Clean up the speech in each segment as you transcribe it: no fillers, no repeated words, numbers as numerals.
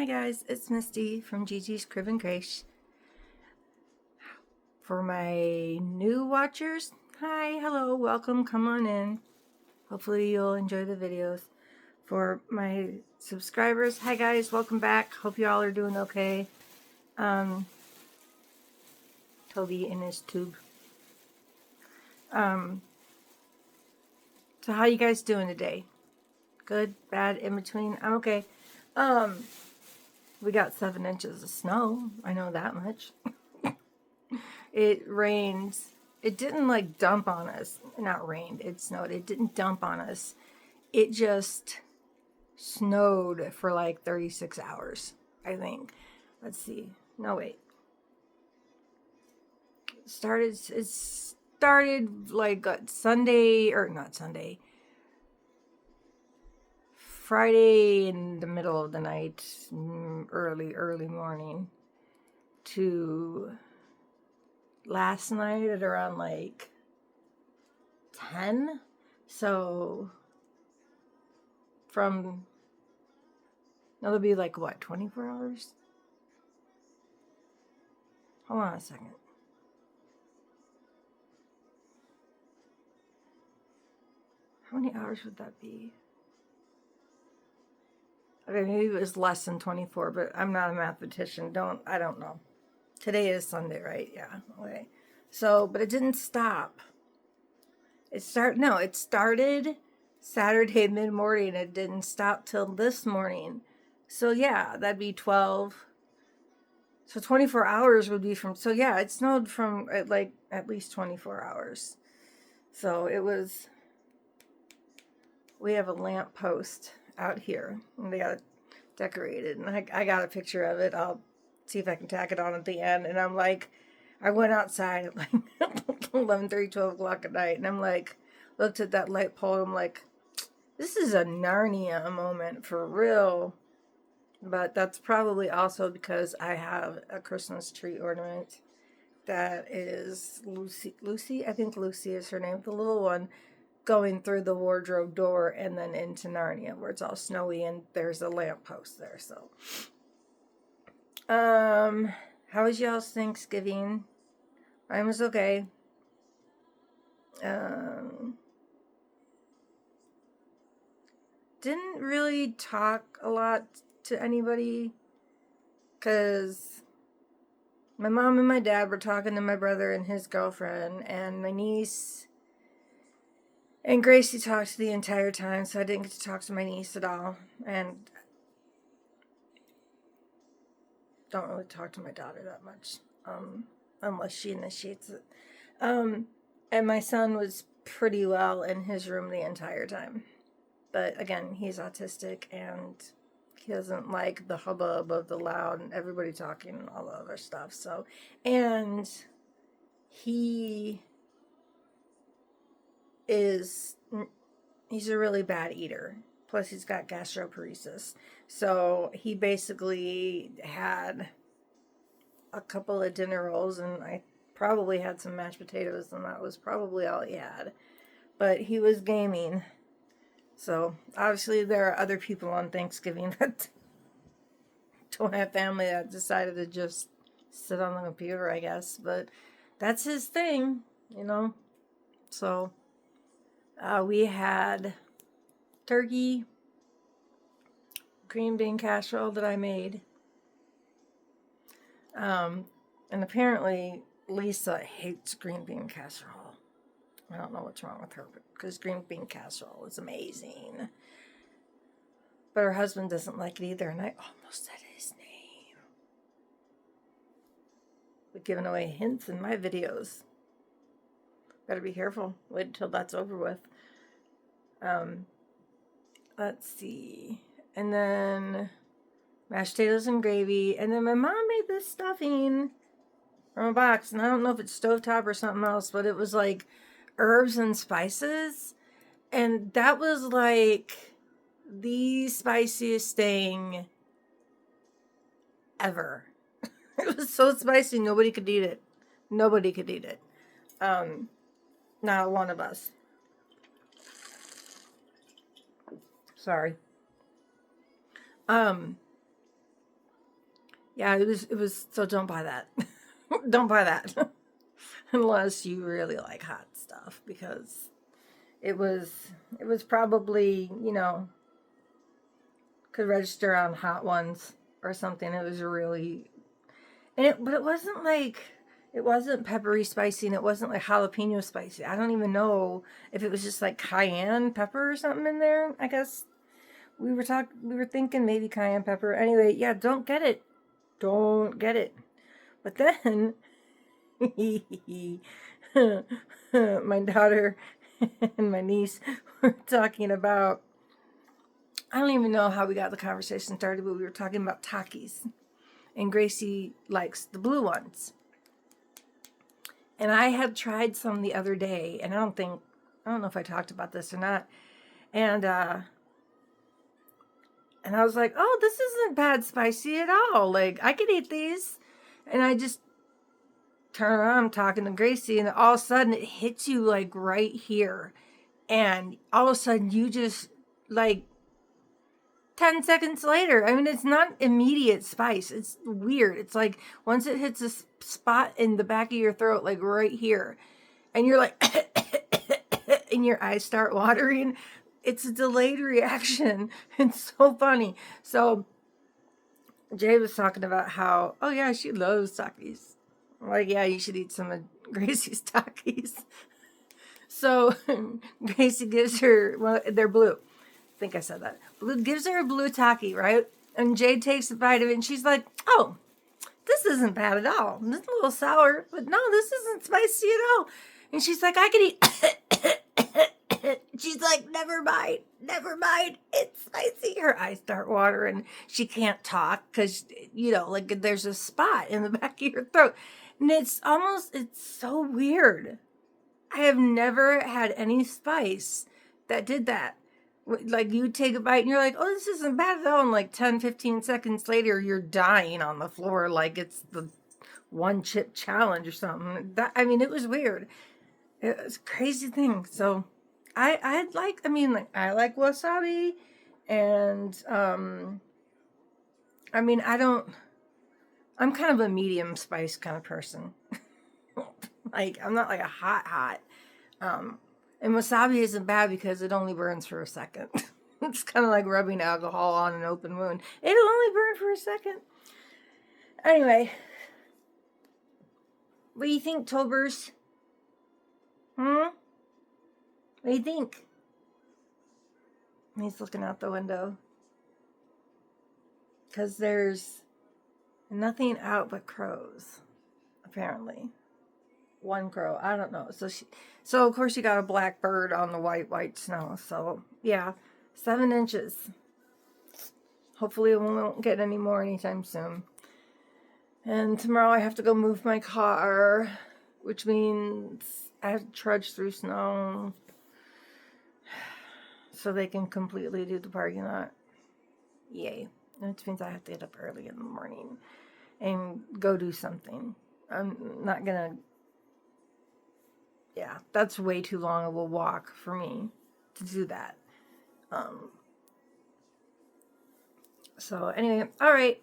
Hi guys, it's Misty from Gigi's Crib and Creche. For my new watchers, hi, hello, welcome, come on in. Hopefully you'll enjoy the videos. For my subscribers, hi guys, welcome back. Hope you all are doing okay. Toby in his tube. So how you guys doing today? Good, bad, in between? I'm okay. We got 7 inches of snow. I know that much. It rained. It didn't like dump on us. Not rained. It snowed. It didn't dump on us. It just snowed for like 36 hours, I think. Let's see. No, wait. It started like Sunday, or not Sunday. Friday in the middle of the night, early morning, to last night at around like 10. So that'll be like what, 24 hours? Hold on a second. How many hours would that be? Okay, maybe it was less than 24, but I'm not a mathematician. I don't know. Today is Sunday, right? Yeah. Okay. So, but it didn't stop. It started Saturday mid-morning. It didn't stop till this morning. So yeah, that'd be 12. So 24 hours would be from, so yeah, it snowed from like at least 24 hours. So we have a lamp post out here and they got it decorated, and I got a picture of it. I'll see if I can tack it on at the end. And I'm like, I went outside at like 11:30, 12 o'clock at night, and I'm like, looked at that light pole. I'm like, this is a Narnia moment for real. But that's probably also because I have a Christmas tree ornament that is Lucy, I think Lucy is her name, the little one, going through the wardrobe door and then into Narnia where it's all snowy and there's a lamppost there. So how was y'all's Thanksgiving? Mine was okay. Didn't really talk a lot to anybody because my mom and my dad were talking to my brother and his girlfriend, and my niece and Gracie talked the entire time, so I didn't get to talk to my niece at all. And don't really talk to my daughter that much, unless she initiates it. And my son was pretty well in his room the entire time. But again, he's autistic and he doesn't like the hubbub of the loud and everybody talking and all the other stuff. So, and he's a really bad eater. Plus he's got gastroparesis. So he basically had a couple of dinner rolls, and I probably had some mashed potatoes, and that was probably all he had. But he was gaming. So obviously there are other people on Thanksgiving that don't have family that decided to just sit on the computer, I guess. But that's his thing, you know. So we had turkey, green bean casserole that I made. And apparently Lisa hates green bean casserole. I don't know what's wrong with her, because green bean casserole is amazing. But her husband doesn't like it either, and I almost said his name. We're giving away hints in my videos. Better be careful. Wait until that's over with. Let's see. And then mashed potatoes and gravy. And then my mom made this stuffing from a box. And I don't know if it's stovetop or something else, but it was like herbs and spices. And that was like the spiciest thing ever. It was so spicy, nobody could eat it. Nobody could eat it. Not one of us. Sorry. Yeah, it was, so don't buy that. Don't buy that. Unless you really like hot stuff, because it was, it was probably, could register on hot ones or something. It was really, but it wasn't like, it wasn't peppery spicy, and it wasn't like jalapeno spicy. I don't even know if it was just like cayenne pepper or something in there. I guess we were thinking maybe cayenne pepper. Anyway, yeah, don't get it. Don't get it. But then my daughter and my niece were talking about, I don't even know how we got the conversation started, but we were talking about Takis. And Gracie likes the blue ones. And I had tried some the other day, and I don't know if I talked about this or not. And I was like, oh, this isn't bad spicy at all. Like, I could eat these. And I just turn around, I'm talking to Gracie, and all of a sudden it hits you like right here. And all of a sudden you just, like, 10 seconds later, I mean, it's not immediate spice. It's weird. It's like once it hits a spot in the back of your throat, like right here, and you're like, and your eyes start watering. It's a delayed reaction. It's so funny. So Jay was talking about how, oh yeah, she loves Takis. Like, yeah, you should eat some of Gracie's Takis. So Gracie gives her, well, they're blue. I think I said that. Blue gives her a blue Taki, right? And Jade takes a bite of it, and she's like, oh, this isn't bad at all. This is a little sour, but no, this isn't spicy at all. And she's like, I could eat. She's like, never mind, it's spicy. Her eyes start watering. She can't talk because, like there's a spot in the back of your throat. And it's so weird. I have never had any spice that did that. Like, you take a bite and you're like, oh, this isn't bad at all. And like 10, 15 seconds later, you're dying on the floor like it's the one chip challenge or something. It was weird. It was a crazy thing. So I like wasabi, and I'm kind of a medium spice kind of person. Like, I'm not like a hot. And wasabi isn't bad because it only burns for a second. It's kind of like rubbing alcohol on an open wound. It'll only burn for a second. Anyway, what do you think, Tobers? What do you think? He's looking out the window. Because there's nothing out but crows, apparently. One crow, I don't know. So of course you got a black bird on the white snow. So yeah, 7 inches. Hopefully we won't get any more anytime soon. And tomorrow I have to go move my car, which means I have to trudge through snow so they can completely do the parking lot. Yay. Which means I have to get up early in the morning and go do something. I'm not gonna, yeah, that's way too long of a walk for me to do that. So anyway, all right,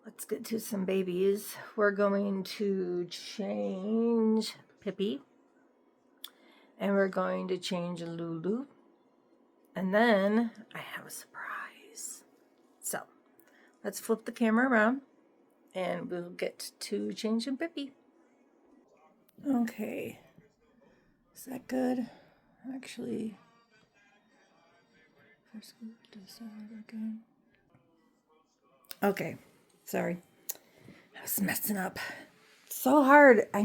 let's get to some babies. We're going to change Pippi, and we're going to change Lulu, and then I have a surprise. So let's flip the camera around, and we'll get to changing Pippi. Okay, is that good? Actually, first go to start again. Okay, sorry. I was messing up. So hard. I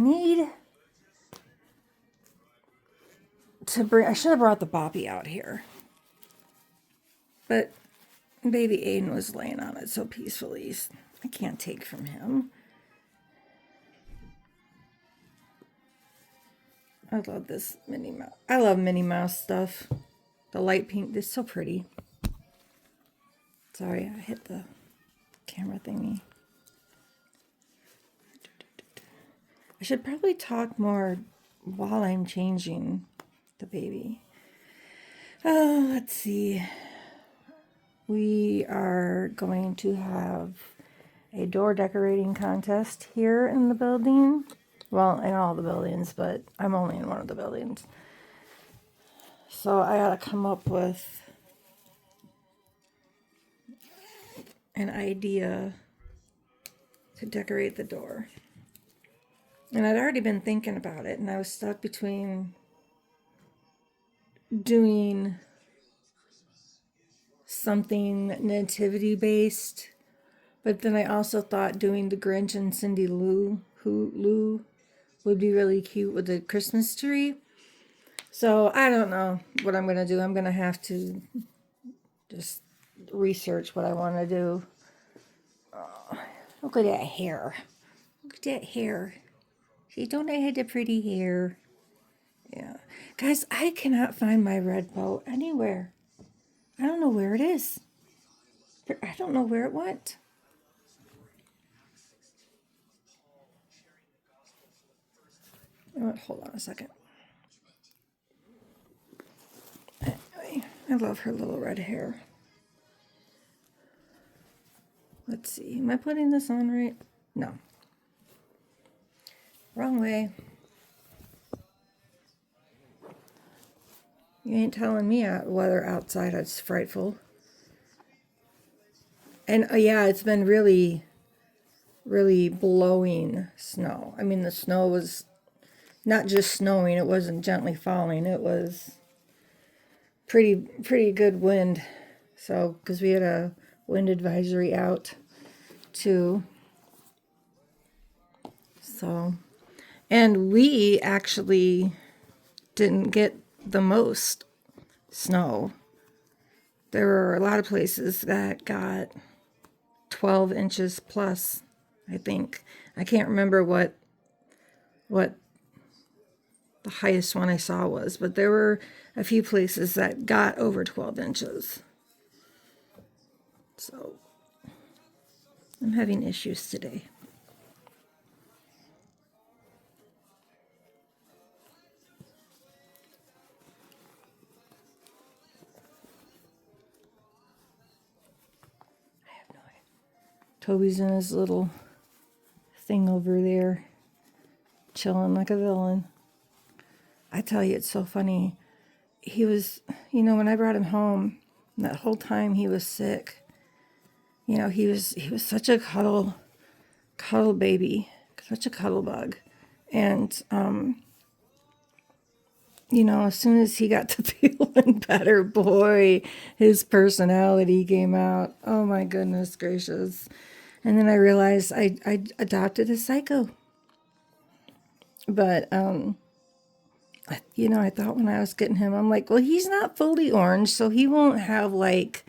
should have brought the Boppy out here. But baby Aiden was laying on it so peacefully. I can't take from him. I love this Minnie Mouse. I love Minnie Mouse stuff. The light pink, it's so pretty. Sorry, I hit the camera thingy. I should probably talk more while I'm changing the baby. Let's see. We are going to have a door decorating contest here in the building. Well, in all the buildings, but I'm only in one of the buildings. So I gotta come up with an idea to decorate the door. And I'd already been thinking about it, and I was stuck between doing something nativity based, but then I also thought doing the Grinch and Cindy Lou would be really cute with the Christmas tree. So I don't know what I'm gonna do. I'm gonna have to just research what I want to do. Look at that hair. Look at that hair. See, don't I have the pretty hair? Yeah. Guys, I cannot find my red bow anywhere. I don't know where it is. I don't know where it went. Hold on a second. Anyway, I love her little red hair. Let's see. Am I putting this on right? No. Wrong way. You ain't telling me weather outside is frightful. And yeah, it's been really, really blowing snow. I mean, the snow was not just snowing, it wasn't gently falling. It was pretty good wind. So, because we had a wind advisory out too. So, and we actually didn't get the most snow. There were a lot of places that got 12 inches plus, I think. I can't remember what the highest one I saw was, but there were a few places that got over 12 inches. So I'm having issues today. I have no idea. Toby's in his little thing over there, chilling like a villain. I tell you, it's so funny. He was, when I brought him home, that whole time he was sick, he was such a cuddle baby, such a cuddle bug. And, as soon as he got to feeling better, boy, his personality came out. Oh my goodness gracious. And then I realized I adopted a psycho. But, I thought when I was getting him, I'm like, well, he's not fully orange, so he won't have like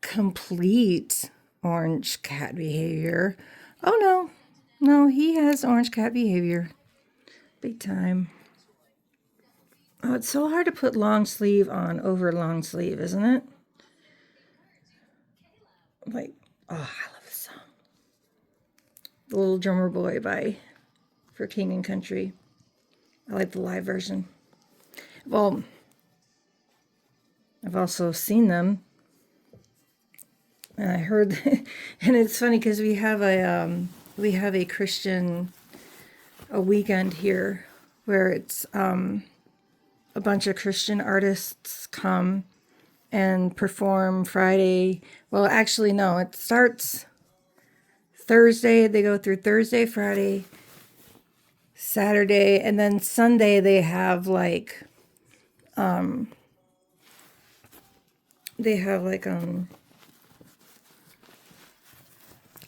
complete orange cat behavior. Oh no, he has orange cat behavior. Big time. Oh, it's so hard to put long sleeve on over long sleeve, isn't it? Like, oh, I love this song. The Little Drummer Boy for King and Country. I like the live version. Well, I've also seen them, and I heard, and it's funny because we have a Christian weekend here where it's a bunch of Christian artists come and perform Friday. Well, actually, no, it starts Thursday. They go through Thursday, Friday, Saturday, and then Sunday they have like a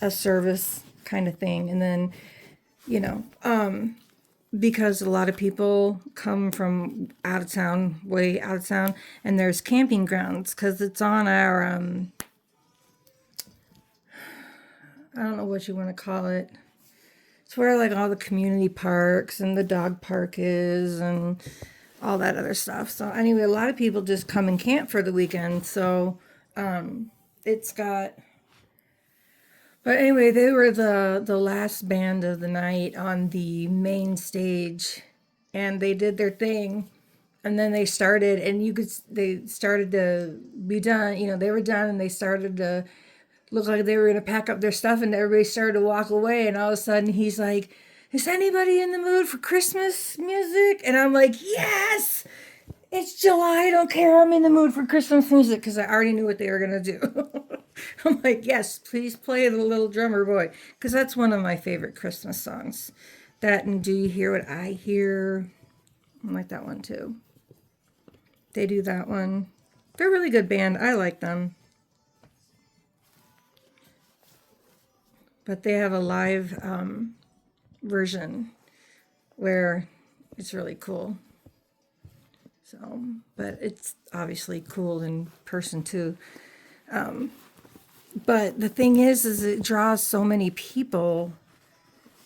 service kind of thing. And then, because a lot of people come from way out of town, and there's camping grounds because it's on our, I don't know what you want to call it. It's where like all the community parks and the dog park is and all that other stuff. So anyway, a lot of people just come and camp for the weekend. So it's got, but anyway, they were the last band of the night on the main stage, and they did their thing, and then they started, and they started to be done. They were done, and they started to looked like they were going to pack up their stuff, and everybody started to walk away. And all of a sudden, he's like, "Is anybody in the mood for Christmas music?" And I'm like, "Yes! It's July. I don't care. I'm in the mood for Christmas music," because I already knew what they were going to do. I'm like, "Yes, please play The Little Drummer Boy," because that's one of my favorite Christmas songs. That and "Do You Hear What I Hear?" I like that one too. They do that one. They're a really good band. I like them. But they have a live version where it's really cool. So, but it's obviously cool in person too. But the thing is it draws so many people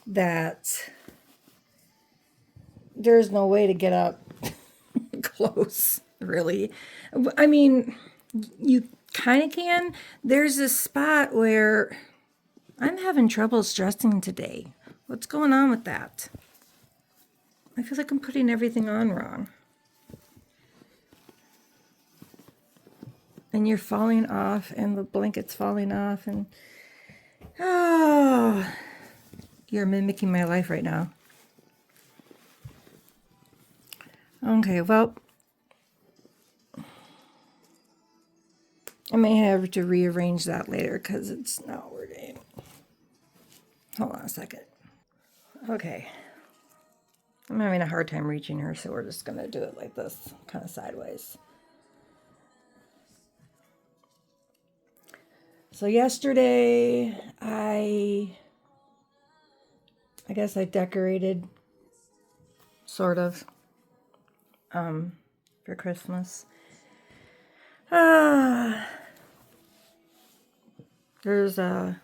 that there's no way to get up close, really. I mean, you kind of can. There's this spot where I'm having trouble stressing today. What's going on with that? I feel like I'm putting everything on wrong. And you're falling off, and the blanket's falling off, and oh, you're mimicking my life right now. Okay, well, I may have to rearrange that later because it's not working. Hold on a second. Okay. I'm having a hard time reaching her, so we're just going to do it like this, kind of sideways. So yesterday, I guess I decorated, sort of, for Christmas. There's a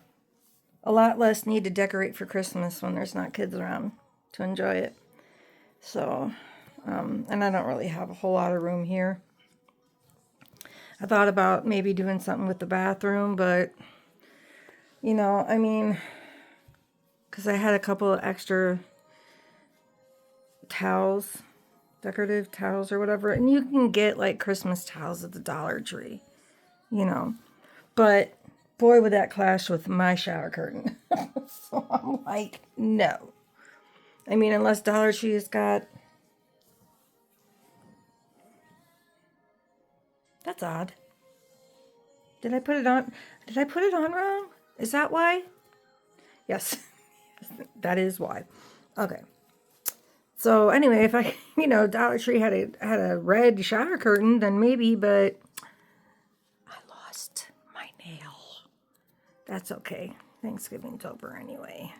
lot less need to decorate for Christmas when there's not kids around to enjoy it. So, and I don't really have a whole lot of room here. I thought about maybe doing something with the bathroom, but, you know, I mean, because I had a couple of extra towels, decorative towels or whatever, and you can get like Christmas towels at the Dollar Tree, you know, but boy, would that clash with my shower curtain. So I'm like, no. I mean, unless Dollar Tree has got... That's odd. Did I put it on? Did I put it on wrong? Is that why? Yes, that is why. Okay. So anyway, if I, you know, Dollar Tree had a red shower curtain, then maybe, but I lost my nail. That's okay. Thanksgiving's over anyway.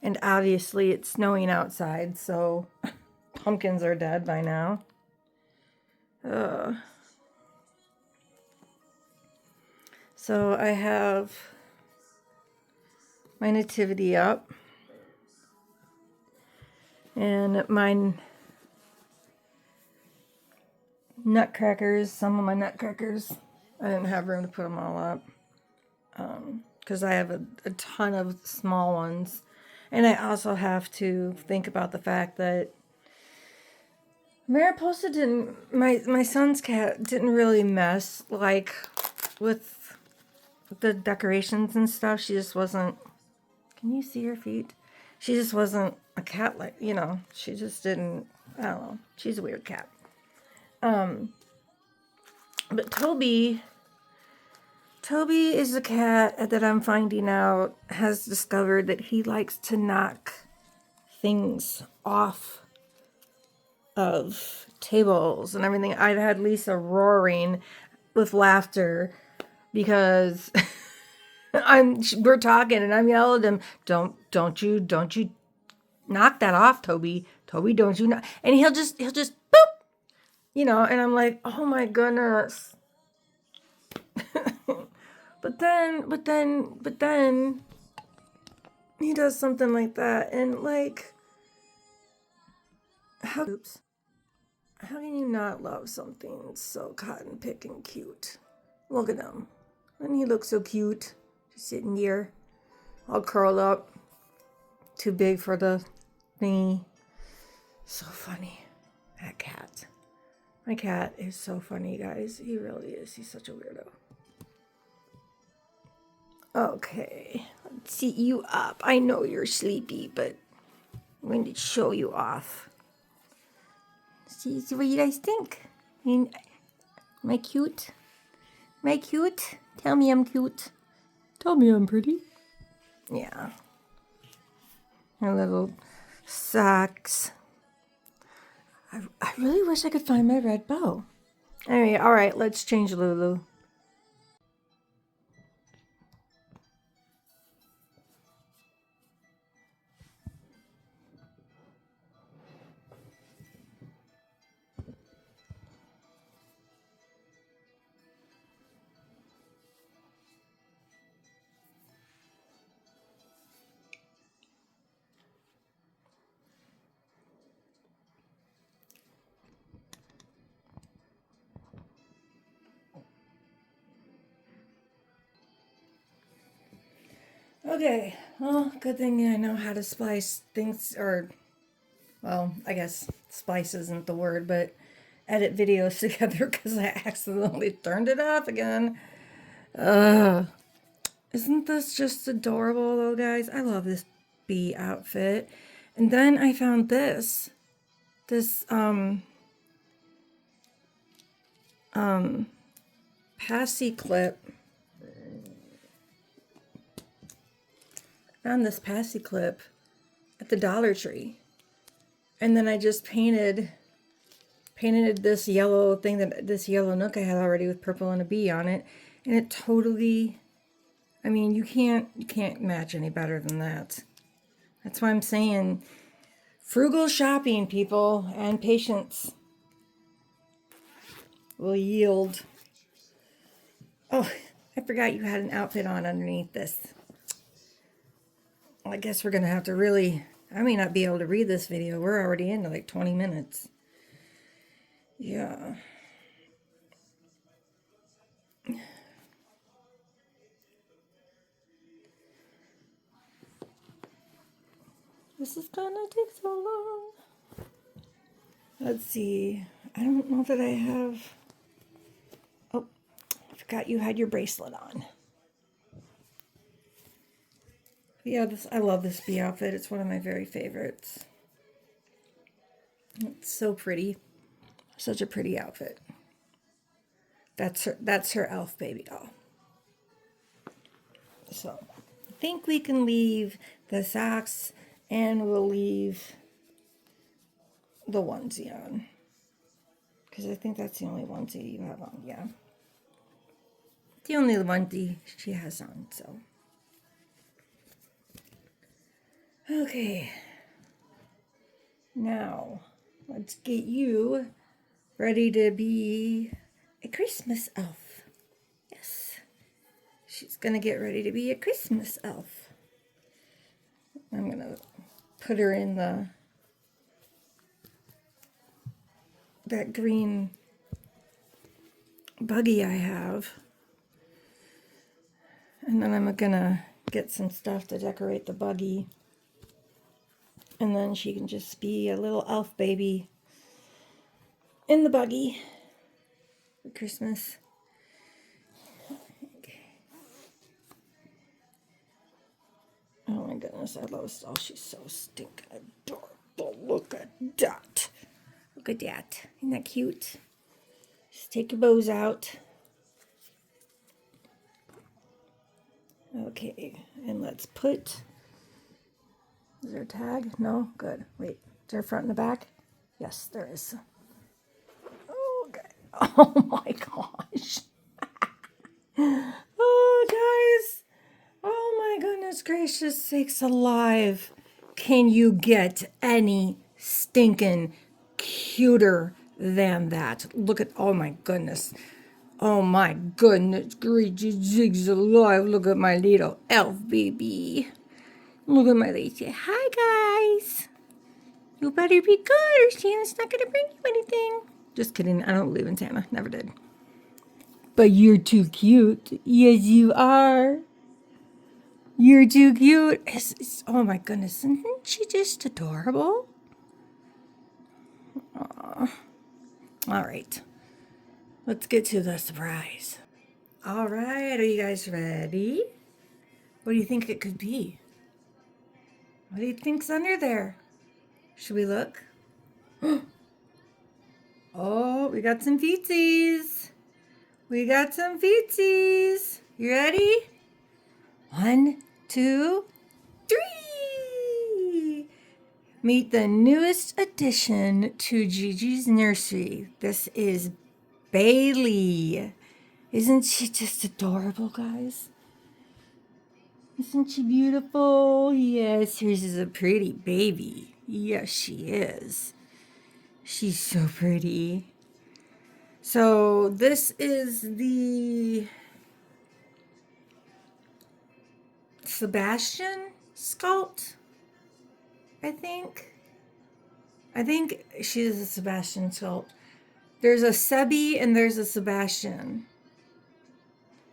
And obviously it's snowing outside, so pumpkins are dead by now. So I have my nativity up. And my nutcrackers, some of my nutcrackers, I didn't have room to put them all up. Because I have a ton of small ones. And I also have to think about the fact that Mariposa my son's cat didn't really mess, like, with the decorations and stuff. She just wasn't, can you see her feet? She just wasn't a cat, like, you know, she just didn't, I don't know. She's a weird cat. But Toby is a cat that I'm finding out has discovered that he likes to knock things off of tables and everything. I've had Lisa roaring with laughter because we're talking and I'm yelling at him, don't you knock that off, Toby. Toby, don't you knock. And he'll just boop, you know, and I'm like, oh my goodness. But then he does something like that, and like, how can you not love something so cotton picking cute? Look at him. And he looks so cute, just sitting here, all curled up, too big for the thingy. So funny, that cat. My cat is so funny, guys. He really is. He's such a weirdo. Okay, let's seat you up. I know you're sleepy, but I'm going to show you off. See what you guys think. Am I cute? Am I cute? Tell me I'm cute. Tell me I'm pretty. Yeah. Her little socks. I really wish I could find my red bow. Anyway, all right, let's change Lulu. Okay, well, good thing I know how to splice things, or, well, I guess splice isn't the word, but edit videos together because I accidentally turned it off again. Isn't this just adorable though, guys? I love this bee outfit. And then I found this passy clip. Found this passy clip at the Dollar Tree. And then I just painted this yellow thing, this yellow nook I had already with purple and a bee on it. And it totally, I mean, you can't match any better than that. That's why I'm saying frugal shopping, people, and patience will yield. Oh, I forgot you had an outfit on underneath this. Well, I guess we're going to have to really, I may not be able to read this video. We're already into like 20 minutes. Yeah. This is going to take so long. Let's see. I don't know that I have. Oh, I forgot you had your bracelet on. Yeah, I love this bee outfit. It's one of my very favorites. It's so pretty. Such a pretty outfit. That's her elf baby doll. So I think we can leave the socks and we'll leave the onesie on. Because I think that's the only onesie you have on, yeah. The only onesie she has on, so. Okay. Now, let's get you ready to be a Christmas elf. Yes. She's going to get ready to be a Christmas elf. I'm going to put her in that green buggy I have. And then I'm going to get some stuff to decorate the buggy. And then she can just be a little elf baby in the buggy for Christmas. Okay. Oh my goodness, I love Stella. She's so stinking adorable. Look at that. Look at that. Isn't that cute? Just take your bows out. Okay, and let's put... Is there a tag? No? Good. Wait, is there a front and a back? Yes, there is. Okay. Oh my gosh. Oh, guys. Oh my goodness gracious sakes alive. Can you get any stinking cuter than that? Look at, oh my goodness. Oh my goodness gracious sakes alive. Look at my little elf baby. Look at my lady. Hi, guys. You better be good or Santa's not going to bring you anything. Just kidding. I don't believe in Santa. Never did. But you're too cute. Yes, you are. You're too cute. Oh, my goodness. Isn't she just adorable? Aww. All right. Let's get to the surprise. All right. Are you guys ready? What do you think it could be? What do you think's under there? Should we look? Oh, we got some feetsies. We got some feetsies. You ready? 1, 2, 3. Meet the newest addition to Gigi's nursery. This is Bailey. Isn't she just adorable, guys? Isn't she beautiful? Yes, hers is a pretty baby. Yes, she is. She's so pretty. So this is the Sebastian sculpt, I think. I think she's a Sebastian sculpt. There's a Sebi and there's a Sebastian.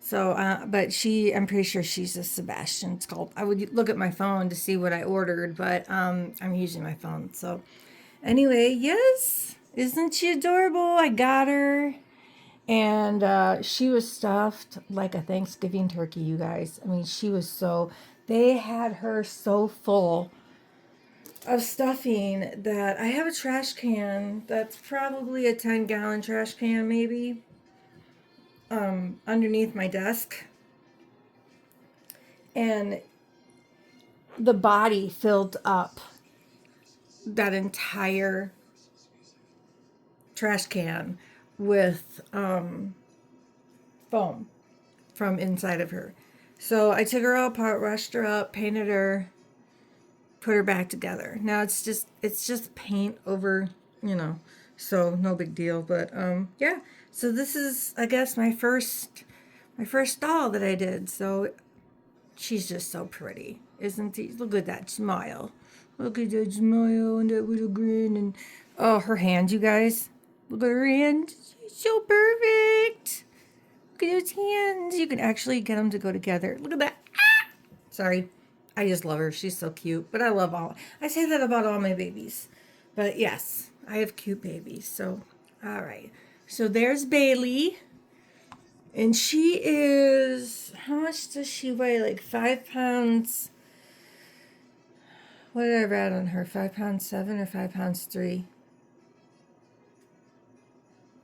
So, but I'm pretty sure she's a Sebastian sculpt. I would look at my phone to see what I ordered, but I'm using my phone. So, anyway, yes, isn't she adorable? I got her, and she was stuffed like a Thanksgiving turkey, you guys. I mean, they had her so full of stuffing that I have a trash can that's probably a 10-gallon trash can, maybe, underneath my desk. And the body filled up that entire trash can with foam from inside of her. So I took her all apart, washed her up, painted her, put her back together. Now it's just paint over, so no big deal. But yeah. So this is, I guess, my first doll that I did. So she's just so pretty, isn't she? Look at that smile. Look at that smile and that little grin. And oh, her hand, you guys. Look at her hand. She's so perfect. Look at those hands. You can actually get them to go together. Look at that. Ah! Sorry. I just love her. She's so cute. But I say that about all my babies. But yes, I have cute babies. So, all right. So there's Bailey. And she is, how much does she weigh? Like 5 pounds. What did I read on her? 5 pounds 7 or 5 pounds 3?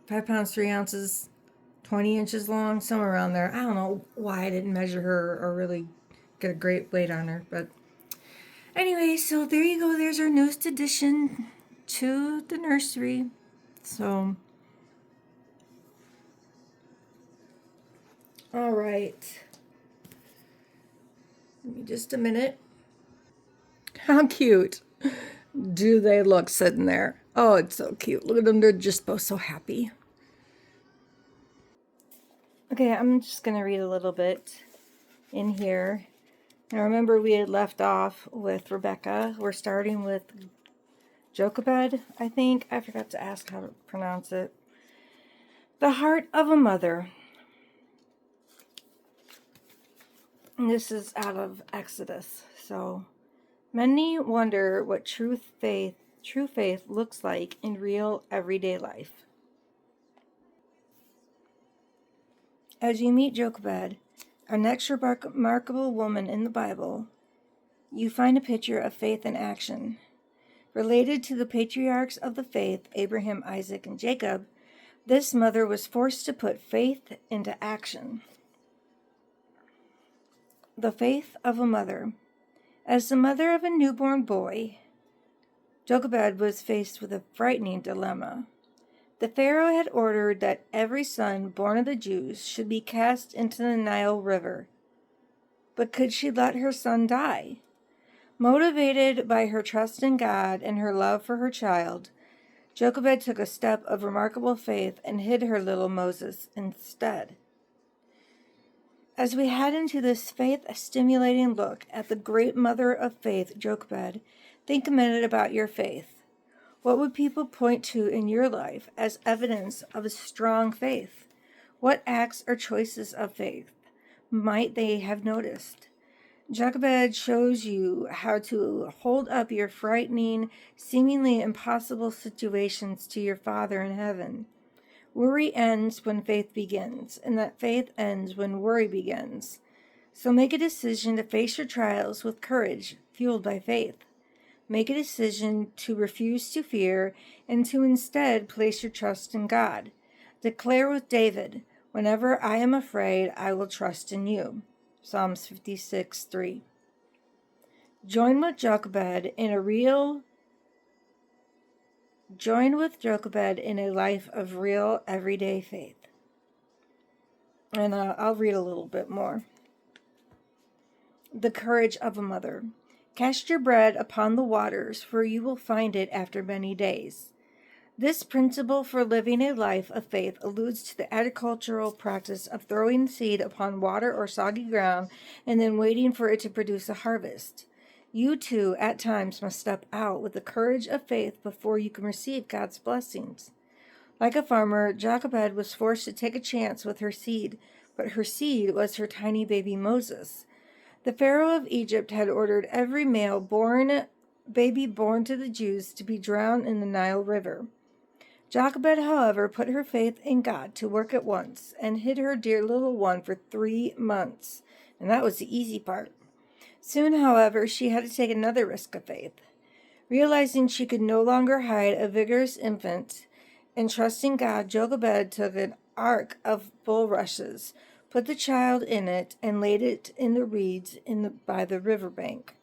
5 pounds 3 ounces, 20 inches long, somewhere around there. I don't know why I didn't measure her or really get a great weight on her. But anyway, so there you go. There's our newest addition to the nursery. So, all right. Give me just a minute. How cute do they look sitting there? Oh, it's so cute. Look at them. They're just both so happy. Okay, I'm just going to read a little bit in here. Now, remember we had left off with Rebecca. We're starting with Jochebed, I think. I forgot to ask how to pronounce it. The Heart of a Mother. And this is out of Exodus. So, many wonder what true faith looks like in real everyday life. As you meet Jochebed, our next remarkable woman in the Bible, you find a picture of faith in action. Related to the patriarchs of the faith, Abraham, Isaac, and Jacob, this mother was forced to put faith into action. The faith of a mother. As the mother of a newborn boy, Jochebed was faced with a frightening dilemma. The Pharaoh had ordered that every son born of the Jews should be cast into the Nile River. But could she let her son die? Motivated by her trust in God and her love for her child, Jochebed took a step of remarkable faith and hid her little Moses instead. As we head into this faith-stimulating look at the great mother of faith, Jochebed, think a minute about your faith. What would people point to in your life as evidence of a strong faith? What acts or choices of faith might they have noticed? Jochebed shows you how to hold up your frightening, seemingly impossible situations to your Father in heaven. Worry ends when faith begins, and that faith ends when worry begins. So make a decision to face your trials with courage, fueled by faith. Make a decision to refuse to fear and to instead place your trust in God. Declare with David, "Whenever I am afraid, I will trust in you." Psalms 56:3. Join with Jochebed in a life of real everyday faith. And I'll read a little bit more. The courage of a mother. Cast your bread upon the waters, for you will find it after many days. This principle for living a life of faith alludes to the agricultural practice of throwing seed upon water or soggy ground and then waiting for it to produce a harvest. You too, at times, must step out with the courage of faith before you can receive God's blessings. Like a farmer, Jochebed was forced to take a chance with her seed, but her seed was her tiny baby Moses. The Pharaoh of Egypt had ordered every baby born to the Jews to be drowned in the Nile River. Jochebed, however, put her faith in God to work at once and hid her dear little one for 3 months, and that was the easy part. Soon, however, she had to take another risk of faith. Realizing she could no longer hide a vigorous infant, and trusting God, Jochebed took an ark of bulrushes, put the child in it, and laid it in the reeds by the riverbank.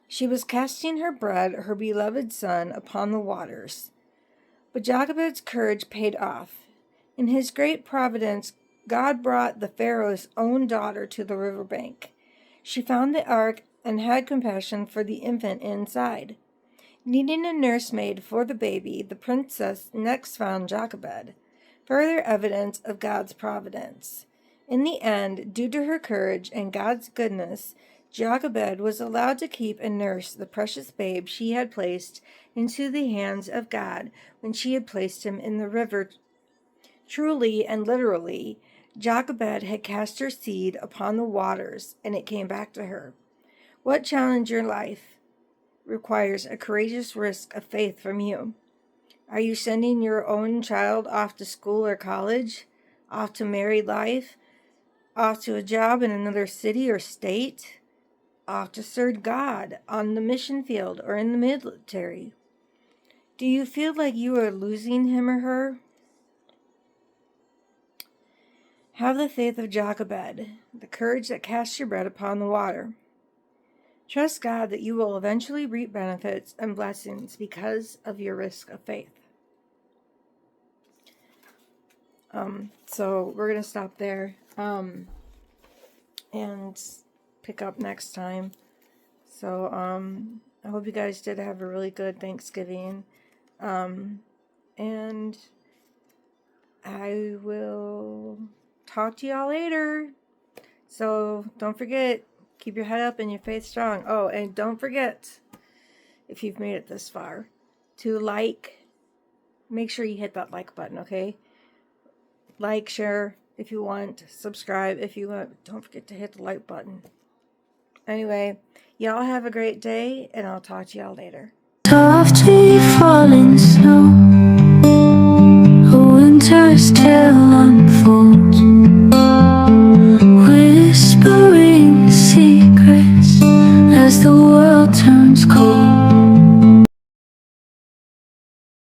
She was casting her bread, her beloved son, upon the waters. But Jochebed's courage paid off. In his great providence, God brought the Pharaoh's own daughter to the riverbank. She found the ark and had compassion for the infant inside. Needing a nursemaid for the baby, the princess next found Jochebed, further evidence of God's providence. In the end, due to her courage and God's goodness, Jochebed was allowed to keep and nurse the precious babe she had placed into the hands of God when she had placed him in the river. Truly and literally, Jochebed had cast her seed upon the waters, and it came back to her. What challenge your life requires a courageous risk of faith from you? Are you sending your own child off to school or college, off to married life, off to a job in another city or state, off to serve God on the mission field or in the military? Do you feel like you are losing him or her? Have the faith of Jochebed, the courage that casts your bread upon the water. Trust God that you will eventually reap benefits and blessings because of your risk of faith. So we're going to stop there and pick up next time. So I hope you guys did have a really good Thanksgiving. And I will talk to y'all later. So don't forget, keep your head up and your faith strong. Oh, and don't forget, if you've made it this far, to make sure you hit that like button, okay? Like, share if you want, subscribe if you want. Don't forget to hit the like button. Anyway, y'all have a great day, and I'll talk to y'all later. Softly falling snow, a winter still unfolds.